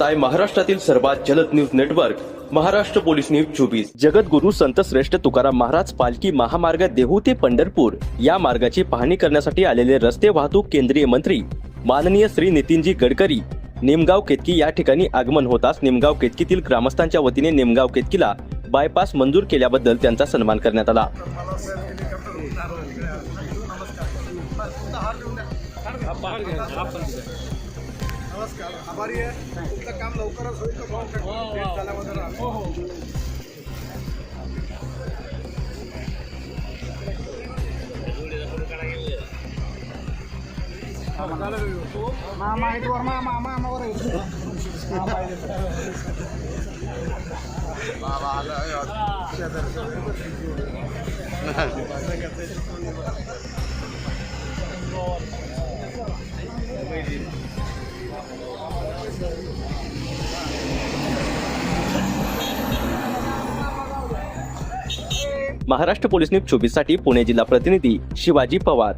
पाहताय महाराष्ट्रातील सर्वात जलद news network Maharashtra police news 24। जगद्गुरु संत श्रेष्ठ तुकाराम महाराज पालखी महामार्ग देहू ते पंढरपूर या मार्गाची पाहणी करण्यासाठी आलेले रस्ते वाहतूक केंद्रीय मंत्री माननीय श्री नितीनजी गडकरी निमगाव केतकी या ठिकाणी आगमन होताच निमगाव केतकीतील ग्रामस्थांच्या वतीने निमगाव केतकीला बायपास मंजूर केल्याबद्दल त्यांचा सन्मान करण्यात आला। नमस्कार, आभारी आहे। तुमचं काम लवकरच होईल का? भेट झाल्याबद्दल मामा आहे वर मामा मामावर महाराष्ट्र पोलीस न्यूज 24 साठी पुणे जिल्हा प्रतिनिधी शिवाजी पवार।